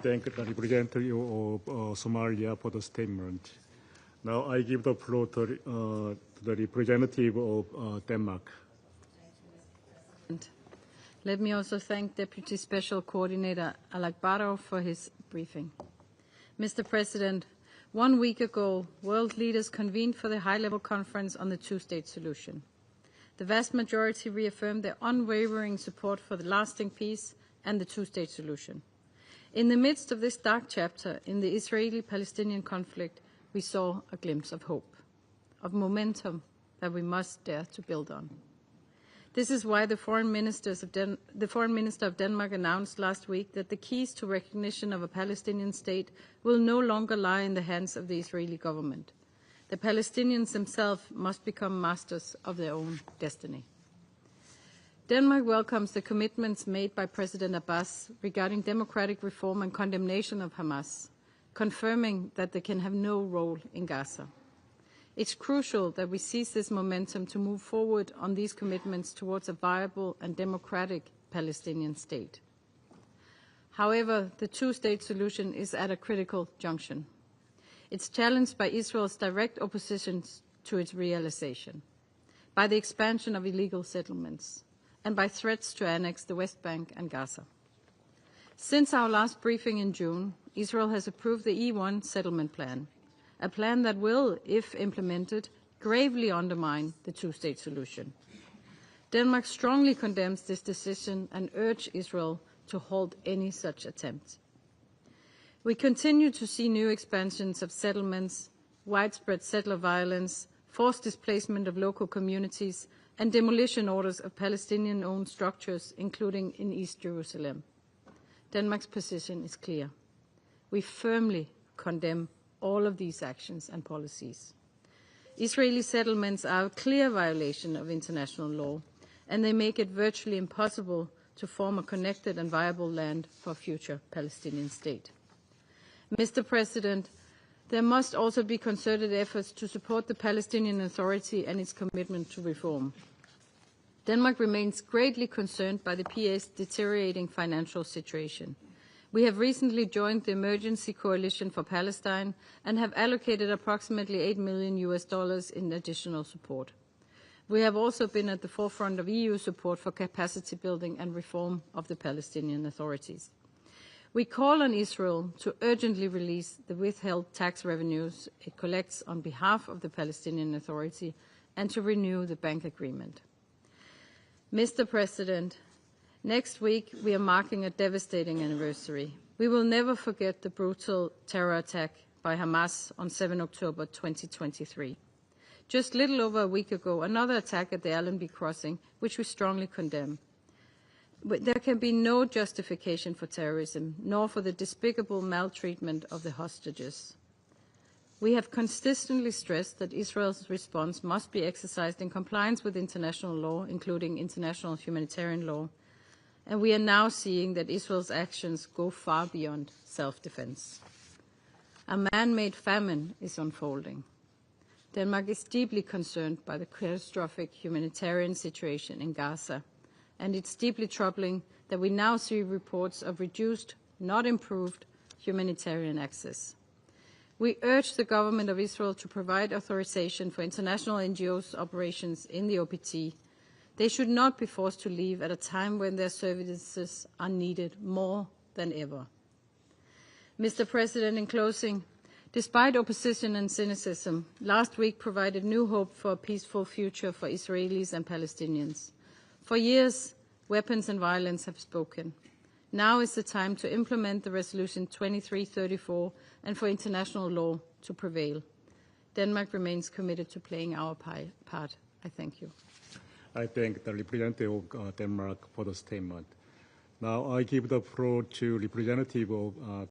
thank the representative of Somalia for the statement. Now I give the floor to the representative of Denmark. Let me also thank Deputy Special Coordinator Alak Barrow for his briefing. Mr. President, 1 week ago, world leaders convened for the high-level conference on the two-state solution. The vast majority reaffirmed their unwavering support for the lasting peace and the two-state solution. In the midst of this dark chapter in the Israeli-Palestinian conflict, we saw a glimpse of hope, of momentum that we must dare to build on. This is why the Foreign Minister of Denmark announced last week that the keys to recognition of a Palestinian state will no longer lie in the hands of the Israeli government. The Palestinians themselves must become masters of their own destiny. Denmark welcomes the commitments made by President Abbas regarding democratic reform and condemnation of Hamas, confirming that they can have no role in Gaza. It's crucial that we seize this momentum to move forward on these commitments towards a viable and democratic Palestinian state. However, the two-state solution is at a critical junction. It's challenged by Israel's direct opposition to its realization, by the expansion of illegal settlements, and by threats to annex the West Bank and Gaza. Since our last briefing in June, Israel has approved the E1 settlement plan, a plan that will, if implemented, gravely undermine the two-state solution. Denmark strongly condemns this decision and urges Israel to halt any such attempt. We continue to see new expansions of settlements, widespread settler violence, forced displacement of local communities, and demolition orders of Palestinian-owned structures, including in East Jerusalem. Denmark's position is clear. We firmly condemn all of these actions and policies. Israeli settlements are a clear violation of international law, and they make it virtually impossible to form a connected and viable land for a future Palestinian state. Mr. President, there must also be concerted efforts to support the Palestinian Authority and its commitment to reform. Denmark remains greatly concerned by the PA's deteriorating financial situation. We have recently joined the Emergency Coalition for Palestine and have allocated approximately $8 million in additional support. We have also been at the forefront of EU support for capacity building and reform of the Palestinian authorities. We call on Israel to urgently release the withheld tax revenues it collects on behalf of the Palestinian Authority and to renew the bank agreement. Mr. President, next week we are marking a devastating anniversary. We will never forget the brutal terror attack by Hamas on 7 October 2023. Just little over a week ago, another attack at the Allenby crossing, which we strongly condemn. But there can be no justification for terrorism, nor for the despicable maltreatment of the hostages. We have consistently stressed that Israel's response must be exercised in compliance with international law, including international humanitarian law, and we are now seeing that Israel's actions go far beyond self-defense. A man-made famine is unfolding. Denmark is deeply concerned by the catastrophic humanitarian situation in Gaza, and it's deeply troubling that we now see reports of reduced, not improved, humanitarian access. We urge the government of Israel to provide authorization for international NGOs' operations in the OPT. They should not be forced to leave at a time when their services are needed more than ever. Mr. President, in closing, despite opposition and cynicism, last week provided new hope for a peaceful future for Israelis and Palestinians. For years, weapons and violence have spoken. Now is the time to implement the Resolution 2334 and for international law to prevail. Denmark remains committed to playing our part. I thank you. I thank the representative of Denmark for the statement. Now I give the floor to representative of